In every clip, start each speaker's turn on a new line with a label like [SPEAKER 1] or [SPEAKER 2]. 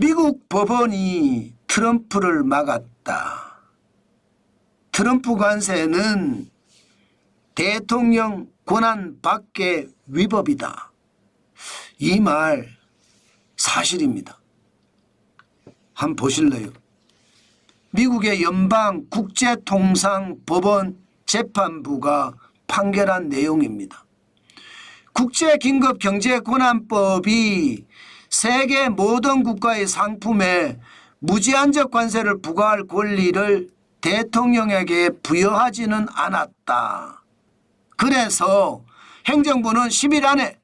[SPEAKER 1] 미국 법원이 트럼프를 막았다. 트럼프 관세는 대통령 권한 밖의 위법이다. 이 말 사실입니다. 한번 보실래요? 미국의 연방국제통상법원 재판부가 판결한 내용입니다. 국제긴급경제권한법이 세계 모든 국가의 상품에 무제한적 관세를 부과할 권리를 대통령에게 부여하지는 않았다. 그래서 행정부는 10일 안에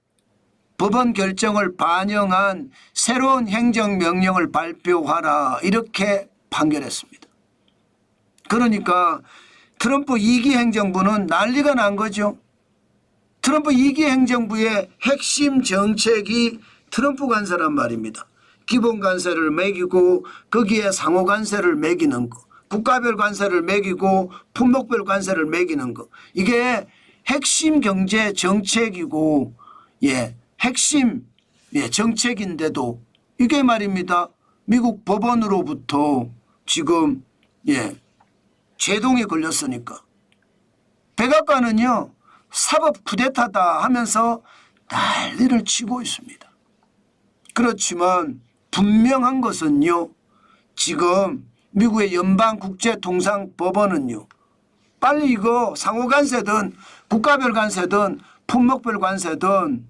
[SPEAKER 1] 법원 결정을 반영한 새로운 행정명령을 발표하라 이렇게 판결했습니다. 그러니까 트럼프 2기 행정부는 난리가 난 거죠. 트럼프 2기 행정부의 핵심 정책이 트럼프 관세란 말입니다. 기본 관세를 매기고 거기에 상호 관세를 매기는 거, 국가별 관세를 매기고 품목별 관세를 매기는 거, 이게 핵심 경제 정책이고 핵심 정책인데도 이게 말입니다. 미국 법원으로부터 지금 제동이 걸렸으니까 백악관은요 사법 쿠데타다 하면서 난리를 치고 있습니다. 그렇지만 분명한 것은요, 지금 미국의 연방국제통상법원은요 빨리 이거 상호관세든 국가별 관세든 품목별 관세든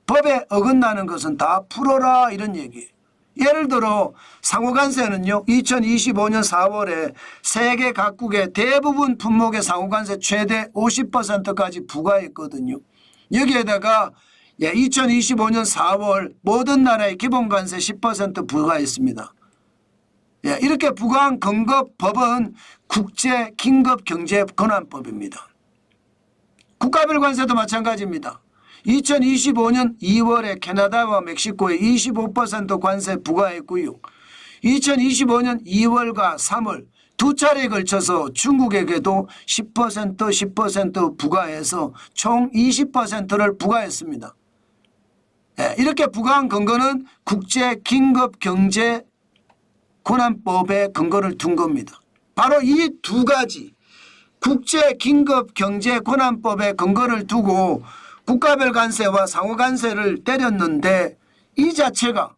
[SPEAKER 1] 법에 어긋나는 것은 다 풀어라 이런 얘기예요. 예를 들어 상호관세는요 2025년 4월에 세계 각국의 대부분 품목의 상호관세 최대 50%까지 부과했거든요. 여기에다가 2025년 4월 모든 나라의 기본관세 10% 부과했습니다. 이렇게 부과한 근거 법은 국제긴급경제권한법입니다. 국가별 관세도 마찬가지입니다. 2025년 2월에 캐나다와 멕시코에 25% 관세 부과했고요. 2025년 2월과 3월 두 차례에 걸쳐서 중국에게도 10% 부과해서 총 20%를 부과했습니다. 이렇게 부과한 근거는 국제긴급경제권한법에 근거를 둔 겁니다. 바로 이 두 가지 국제긴급경제권한법에 근거를 두고 국가별 관세와 상호관세를 때렸는데 이 자체가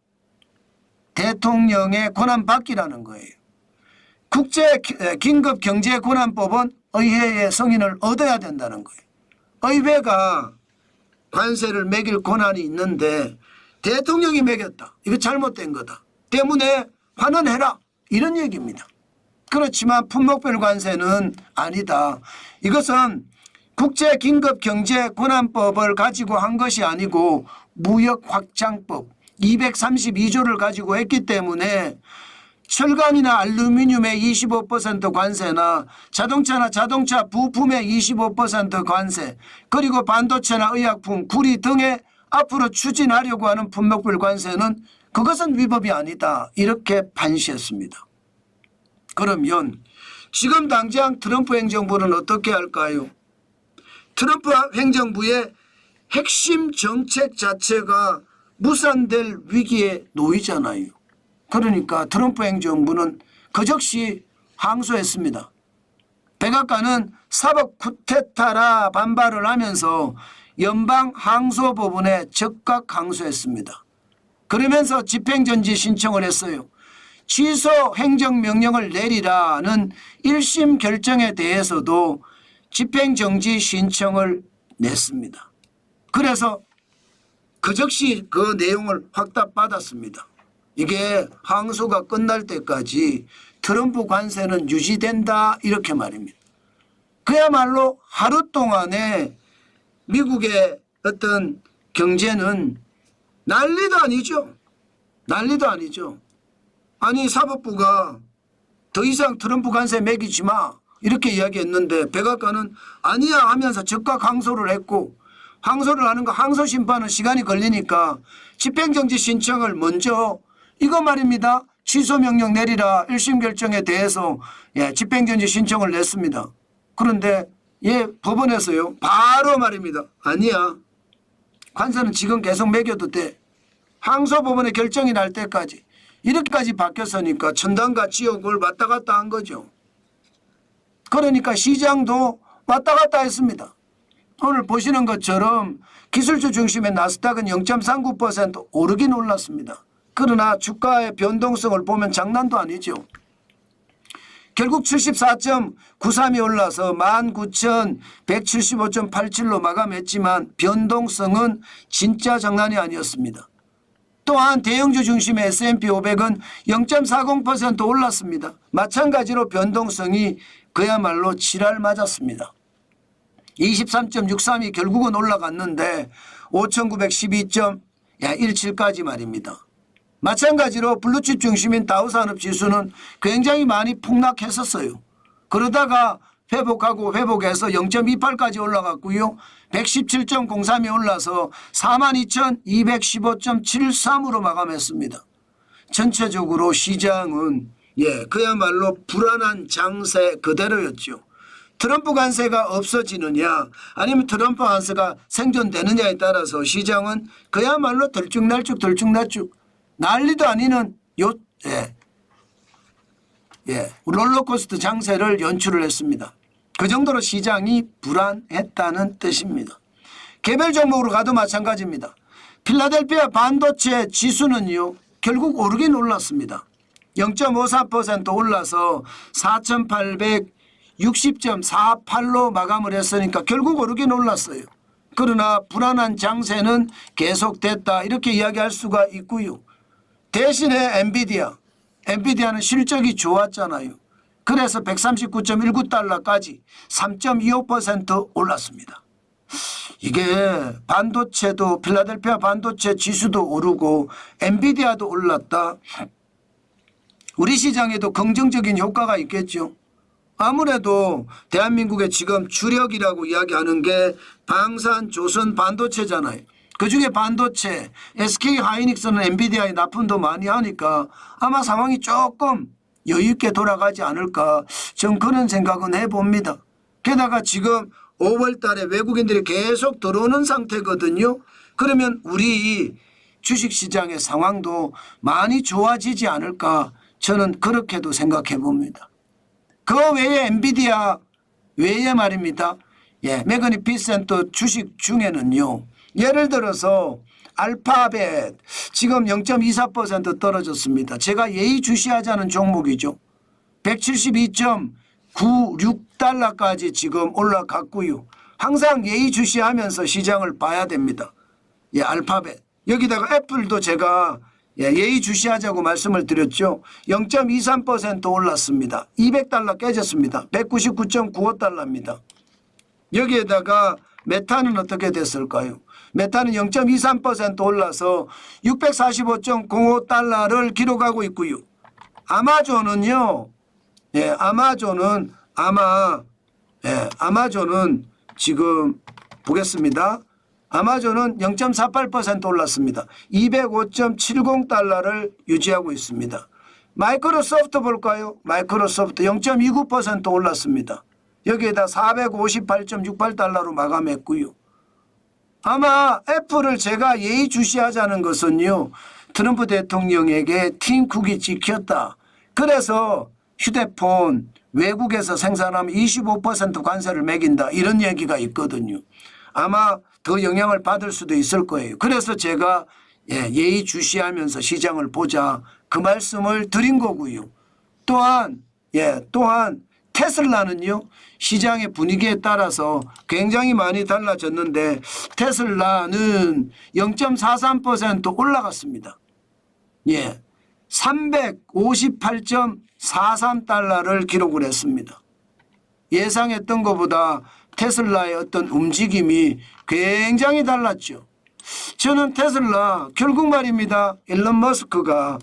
[SPEAKER 1] 대통령의 권한받기라는 거예요. 국제긴급경제권한법은 의회의 승인을 얻어야 된다는 거예요. 의회가 관세를 매길 권한이 있는데 대통령이 매겼다. 이거 잘못된 거다. 때문에 환원해라. 이런 얘기입니다. 그렇지만 품목별 관세는 아니다. 이것은 국제긴급경제권한법을 가지고 한 것이 아니고 무역확장법 232조를 가지고 했기 때문에 철강이나 알루미늄의 25% 관세나 자동차나 자동차 부품의 25% 관세 그리고 반도체나 의약품, 구리 등에 앞으로 추진하려고 하는 품목별 관세는 그것은 위법이 아니다. 이렇게 판시했습니다. 그러면 지금 당장 트럼프 행정부는 어떻게 할까요? 트럼프 행정부의 핵심 정책 자체가 무산될 위기에 놓이잖아요. 그러니까 트럼프 행정부는 그적시 항소했습니다. 백악관은 사법 쿠데타라 반발을 하면서 연방항소법원에 즉각 항소했습니다. 그러면서 집행정지 신청을 했어요. 취소 행정명령을 내리라는 1심 결정에 대해서도 집행정지 신청을 냈습니다. 그래서 그적시 그 내용을 확답받았습니다. 이게 항소가 끝날 때까지 트럼프 관세는 유지된다 이렇게 말입니다. 그야말로 하루 동안에 미국의 어떤 경제는 난리도 아니죠. 난리도 아니죠. 아니 사법부가 더 이상 트럼프 관세 매기지 마 이렇게 이야기했는데 백악관은 아니야 하면서 즉각 항소를 했고 항소를 하는 거 항소심판은 시간이 걸리니까 집행정지 신청을 먼저 이거 말입니다. 취소명령 내리라 1심 결정에 대해서 집행정지 신청을 냈습니다. 그런데 법원에서요 바로 말입니다. 아니야. 관세는 지금 계속 매겨도 돼. 항소법원의 결정이 날 때까지 이렇게까지 바뀌었으니까 천당과 지옥을 왔다 갔다 한 거죠. 그러니까 시장도 왔다 갔다 했습니다. 오늘 보시는 것처럼 기술주 중심의 나스닥은 0.39% 오르긴 올랐습니다. 그러나 주가의 변동성을 보면 장난도 아니죠. 결국 74.93이 올라서 19,175.87로 마감했지만 변동성은 진짜 장난이 아니었습니다. 또한 대형주 중심의 S&P 500은 0.40% 올랐습니다. 마찬가지로 변동성이 그야말로 지랄 맞았습니다. 23.63이 결국은 올라갔는데 5,912.17까지 말입니다. 마찬가지로 블루칩 중심인 다우산업지수는 굉장히 많이 폭락했었어요. 그러다가 회복하고 회복해서 0.28까지 올라갔고요. 117.03이 올라서 42,215.73으로 마감했습니다. 전체적으로 시장은 그야말로 불안한 장세 그대로였죠. 트럼프 관세가 없어지느냐 아니면 트럼프 관세가 생존되느냐에 따라서 시장은 그야말로 들쭉날쭉 난리도 아니는 롤러코스터 장세를 연출을 했습니다. 그 정도로 시장이 불안했다는 뜻입니다. 개별 종목으로 가도 마찬가지입니다. 필라델피아 반도체 지수는요 결국 오르긴 올랐습니다. 0.54% 올라서 4,860.48로 마감을 했으니까 결국 오르긴 올랐어요. 그러나 불안한 장세는 계속됐다 이렇게 이야기할 수가 있고요. 대신에 엔비디아는 실적이 좋았잖아요. 그래서 139.19달러까지 3.25% 올랐습니다. 이게 반도체도 필라델피아 반도체 지수도 오르고 엔비디아도 올랐다. 우리 시장에도 긍정적인 효과가 있겠죠. 아무래도 대한민국의 지금 주력이라고 이야기하는 게 방산, 조선, 반도체잖아요. 그중에 반도체, SK 하이닉스는 엔비디아에 납품도 많이 하니까 아마 상황이 조금 여유 있게 돌아가지 않을까 전 그런 생각은 해봅니다. 게다가 지금 5월 달에 외국인들이 계속 들어오는 상태거든요. 그러면 우리 주식시장의 상황도 많이 좋아지지 않을까 저는 그렇게도 생각해 봅니다. 그 외에 엔비디아 외에 말입니다. 매그니피센트 주식 중에는요. 예를 들어서 알파벳 지금 0.24% 떨어졌습니다. 제가 예의주시하자는 종목이죠. 172.96달러까지 지금 올라갔고요. 항상 예의주시하면서 시장을 봐야 됩니다. 알파벳 여기다가 애플도 제가 예의주시하자고 말씀을 드렸죠. 0.23% 올랐습니다. 200달러 깨졌습니다. 199.95달러입니다. 여기에다가 메타는 어떻게 됐을까요? 메타는 0.23% 올라서 645.05달러를 기록하고 있고요. 아마존은요. 아마존은 지금 보겠습니다. 아마존은 0.48% 올랐습니다. 205.70달러를 유지하고 있습니다. 마이크로소프트 볼까요? 마이크로소프트 0.29% 올랐습니다. 여기에다 458.68달러로 마감했고요. 아마 애플을 제가 예의주시하자는 것은요. 트럼프 대통령에게 팀쿡이 찍혔다. 그래서 휴대폰 외국에서 생산하면 25% 관세를 매긴다. 이런 얘기가 있거든요. 아마 더 영향을 받을 수도 있을 거예요. 그래서 제가 예의주시하면서 시장을 보자 그 말씀을 드린 거고요. 또한 테슬라는요. 시장의 분위기에 따라서 굉장히 많이 달라졌는데 테슬라는 0.43% 올라갔습니다. 358.43달러를 기록을 했습니다. 예상했던 것보다 테슬라의 어떤 움직임이 굉장히 달랐죠. 저는 테슬라 결국 말입니다. 일론 머스크가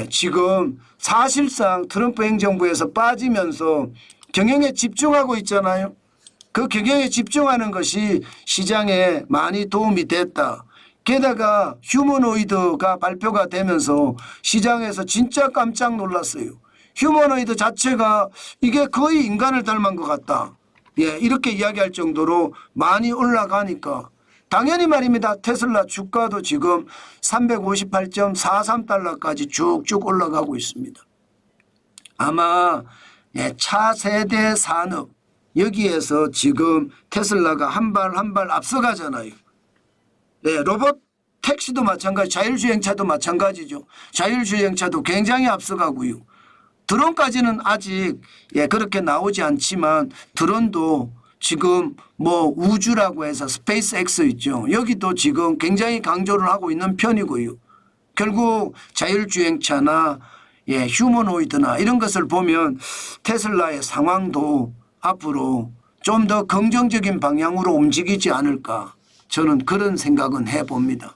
[SPEAKER 1] 지금 사실상 트럼프 행정부에서 빠지면서 경영에 집중하고 있잖아요. 그 경영에 집중하는 것이 시장에 많이 도움이 됐다. 게다가 휴머노이드가 발표가 되면서 시장에서 진짜 깜짝 놀랐어요. 휴머노이드 자체가 이게 거의 인간을 닮은 것 같다. 이렇게 이야기할 정도로 많이 올라가니까 당연히 말입니다. 테슬라 주가도 지금 358.43달러까지 쭉쭉 올라가고 있습니다. 아마 차세대 산업 여기에서 지금 테슬라가 한 발 한 발 앞서가잖아요. 네, 로봇 택시도 마찬가지, 자율주행차도 마찬가지죠. 자율주행차도 굉장히 앞서가고요. 드론까지는 아직 그렇게 나오지 않지만 드론도 지금 뭐 우주라고 해서 스페이스 X 있죠. 여기도 지금 굉장히 강조를 하고 있는 편이고요. 결국 자율주행차나 휴머노이드나 이런 것을 보면 테슬라의 상황도 앞으로 좀 더 긍정적인 방향으로 움직이지 않을까, 저는 그런 생각은 해봅니다.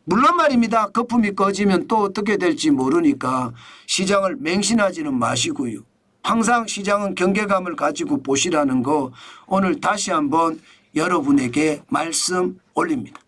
[SPEAKER 1] 물론 말입니다. 거품이 꺼지면 또 어떻게 될지 모르니까 시장을 맹신하지는 마시고요. 항상 시장은 경계감을 가지고 보시라는 거 오늘 다시 한번 여러분에게 말씀 올립니다.